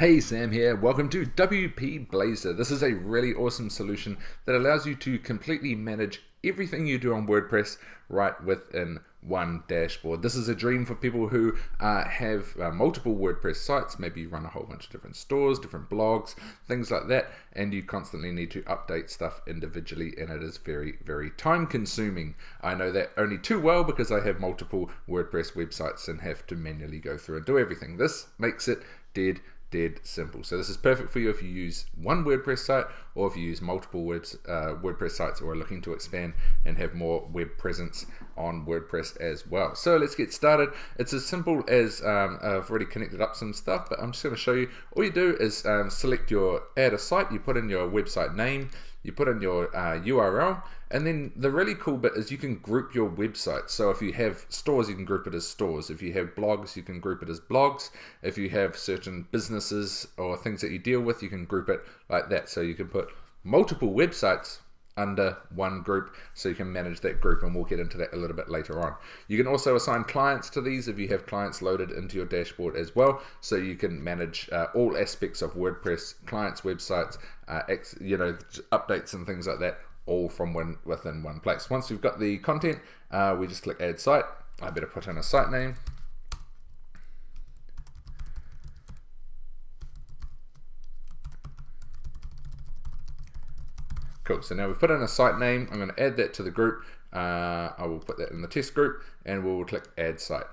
Hey, Sam here. Welcome to WP Blazor. This is a really awesome solution that allows you to completely manage everything you do on WordPress right within one dashboard. This is a dream for people who have multiple WordPress sites. Maybe you run a whole bunch of different stores, different blogs, things like that, and you constantly need to update stuff individually, and it is very, very time consuming. I know that only too well because I have multiple WordPress websites and have to manually go through and do everything. This makes it dead simple. So this is perfect for you if you use one WordPress site or if you use multiple WordPress sites or are looking to expand and have more web presence on WordPress as well. So let's get started. It's as simple as I've already connected up some stuff, but I'm just going to show you. All you do is select your add a site, you put in your website name, you put in your URL, and then the really cool bit is you can group your website. So if you have stores, you can group it as stores. If you have blogs, you can group it as blogs. If you have certain businesses or things that you deal with, you can group it like that. So you can put multiple websites under one group so you can manage that group, and we'll get into that a little bit later on. You can also assign clients to these if you have clients loaded into your dashboard as well, so you can manage all aspects of WordPress, clients, websites, updates and things like that, all from within one place. Once we've got the content, we just click add site. I better put in a site name. Cool, so now we've put in a site name. I'm going to add that to the group. I will put that in the test group and we'll click add site.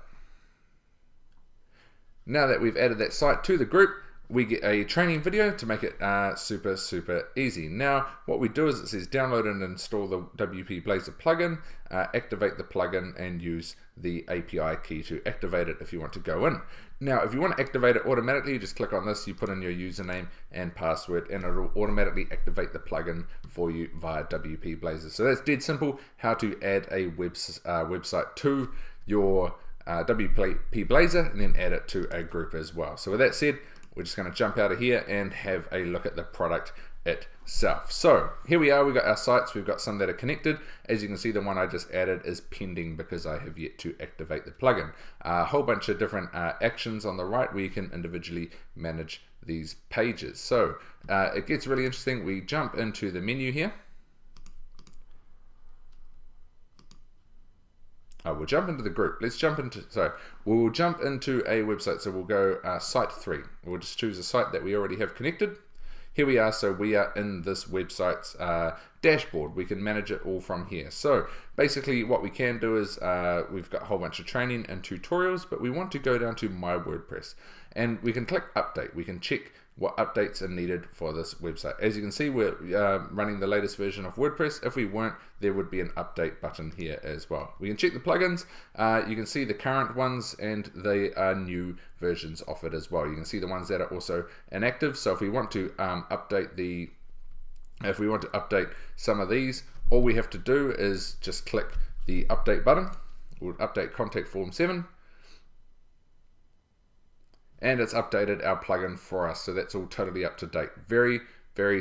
Now that we've added that site to the group, we get a training video to make it super easy. Now what we do is it says download and install the WP Blazor plugin, activate the plugin and use the API key to activate it if you want to go in. Now if you want to activate it automatically, you just click on this, you put in your username and password and it'll automatically activate the plugin for you via WP Blazor. So that's dead simple, how to add a website to your WP Blazor and then add it to a group as well. So with that said, we're just going to jump out of here and have a look at the product itself. So here we are, we've got our sites, we've got some that are connected. As you can see, the one I just added is pending because I have yet to activate the plugin. A whole bunch of different actions on the right where you can individually manage these pages. So it gets really interesting. We jump into the menu here. We'll jump into the group. We'll jump into a website. So we'll go site 3. We'll just choose a site that we already have connected. Here we are. So we are in this website's dashboard. We can manage it all from here. So basically what we can do is we've got a whole bunch of training and tutorials, but we want to go down to My WordPress and we can click update. We can check what updates are needed for this website. As you can see, we're running the latest version of WordPress. If we weren't, there would be an update button here as well. We can check the plugins. You can see the current ones and the new versions offered as well. You can see the ones that are also inactive. So if we want to update some of these, all we have to do is just click the update button. We'll update contact form 7. And it's updated our plugin for us, so that's all totally up to date. Very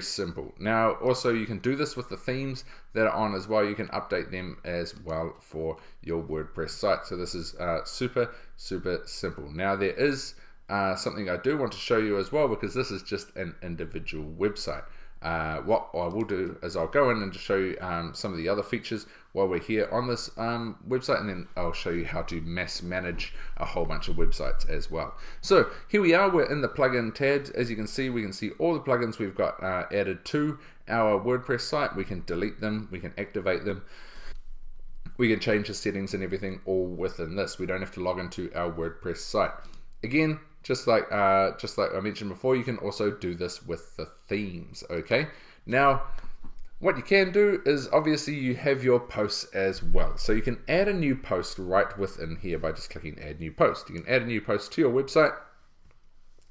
simple. Now also you can do this with the themes that are on as well. You can update them as well for your WordPress site. So this is super simple. Now there is something I do want to show you as well, because this is just an individual website. What I will do is I'll go in and just show you some of the other features while we're here on this website, and then I'll show you how to mass manage a whole bunch of websites as well. So here we are, we're in the plugin tabs. As you can see, we can see all the plugins we've got added to our WordPress site. We can delete them, we can activate them, we can change the settings and everything all within this. We don't have to log into our WordPress site. Again, just like I mentioned before, you can also do this with the themes, okay? Now, what you can do is obviously you have your posts as well. So you can add a new post right within here by just clicking add new post. You can add a new post to your website,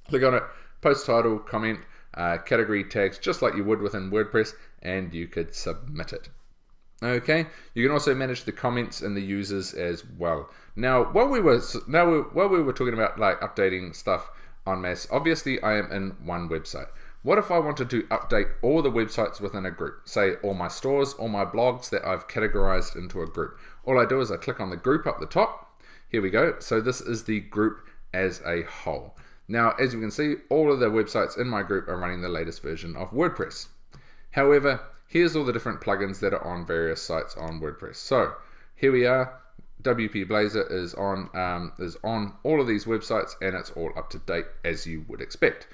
click on it, post title, comment, category tags, just like you would within WordPress, and you could submit it. Okay, you can also manage the comments and the users as well. Now, while we were talking about like updating stuff en masse, obviously I am in one website. What if I wanted to update all the websites within a group? Say all my stores, all my blogs that I've categorized into a group. All I do is I click on the group up the top. Here we go. So this is the group as a whole. Now, as you can see, all of the websites in my group are running the latest version of WordPress. However, here's all the different plugins that are on various sites on WordPress. So here we are. WP Blazor is on all of these websites, and it's all up to date as you would expect.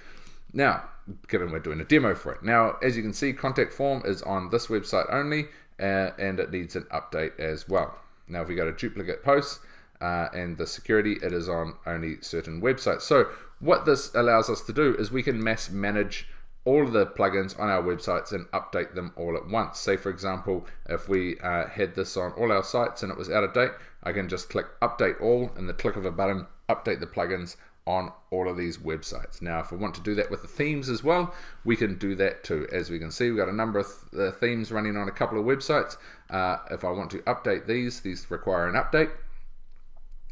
Now, given we're doing a demo for it. Now, as you can see, contact form is on this website only, and it needs an update as well. Now, if we go to duplicate posts and the security, it is on only certain websites. So what this allows us to do is we can mass manage all of the plugins on our websites and update them all at once. Say, for example, if we had this on all our sites and it was out of date, I can just click update all in the click of a button, update the plugins on all of these websites. Now, if we want to do that with the themes as well, we can do that too. As we can see, we've got a number of themes running on a couple of websites. If I want to update these require an update.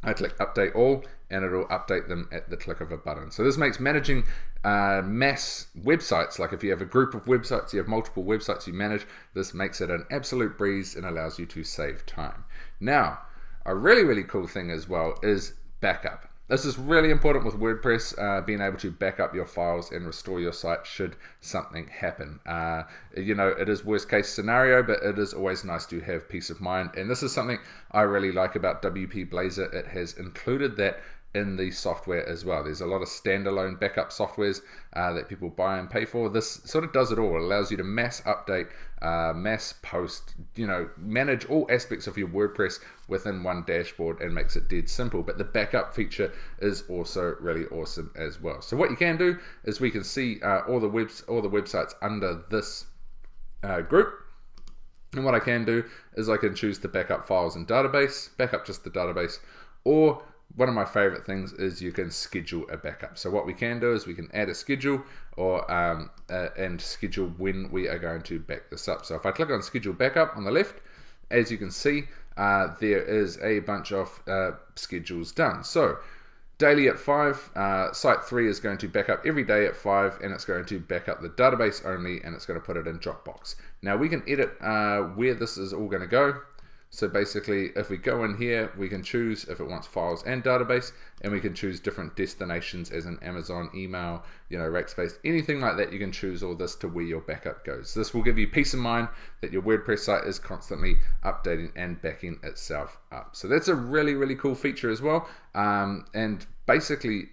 I click update all, and it'll update them at the click of a button. So this makes managing mass websites, like if you have a group of websites, you have multiple websites you manage, this makes it an absolute breeze and allows you to save time. Now, a really, really cool thing as well is backup. This is really important with WordPress, being able to back up your files and restore your site should something happen. You know, it is worst case scenario, but it is always nice to have peace of mind. And this is something I really like about WP Blazor. It has included that in the software as well. There's a lot of standalone backup softwares that people buy and pay for. This sort of does it all. It allows you to mass update, mass post, you know, manage all aspects of your WordPress within one dashboard and makes it dead simple. But the backup feature is also really awesome as well. So what you can do is we can see all the websites under this group. And what I can do is I can choose to backup files and database, backup just the database, or one of my favorite things is you can schedule a backup. So what we can do is we can add a schedule or and schedule when we are going to back this up. So if I click on schedule backup on the left, as you can see, there is a bunch of schedules done. So daily at 5, site 3 is going to back up every day at 5, and it's going to back up the database only, and it's going to put it in Dropbox. Now we can edit where this is all going to go. So basically, if we go in here, we can choose if it wants files and database, and we can choose different destinations as in Amazon, email, you know, Rackspace, anything like that. You can choose all this to where your backup goes. This will give you peace of mind that your WordPress site is constantly updating and backing itself up. So that's a really, really cool feature as well. And basically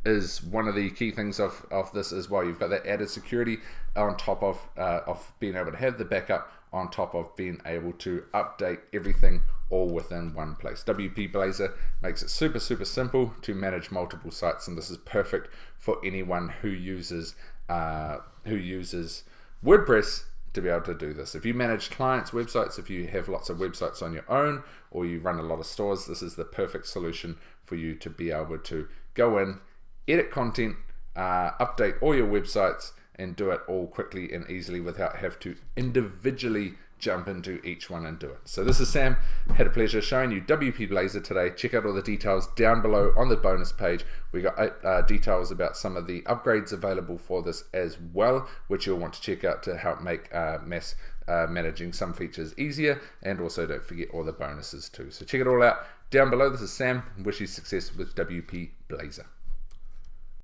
is one of the key things of this as well. You've got that added security on top of being able to have the backup, on top of being able to update everything all within one place. WP Blazor makes it super, super simple to manage multiple sites, and this is perfect for anyone who uses WordPress to be able to do this. If you manage clients' websites, if you have lots of websites on your own, or you run a lot of stores, this is the perfect solution for you to be able to go in, edit content, update all your websites, and do it all quickly and easily without having to individually jump into each one and do it. So this is Sam. Had a pleasure showing you WP Blazor today. Check out all the details down below on the bonus page. We got details about some of the upgrades available for this as well, which you'll want to check out to help make managing some features easier, and also don't forget all the bonuses too. So check it all out down below. This is Sam. Wish you success with WP Blazor.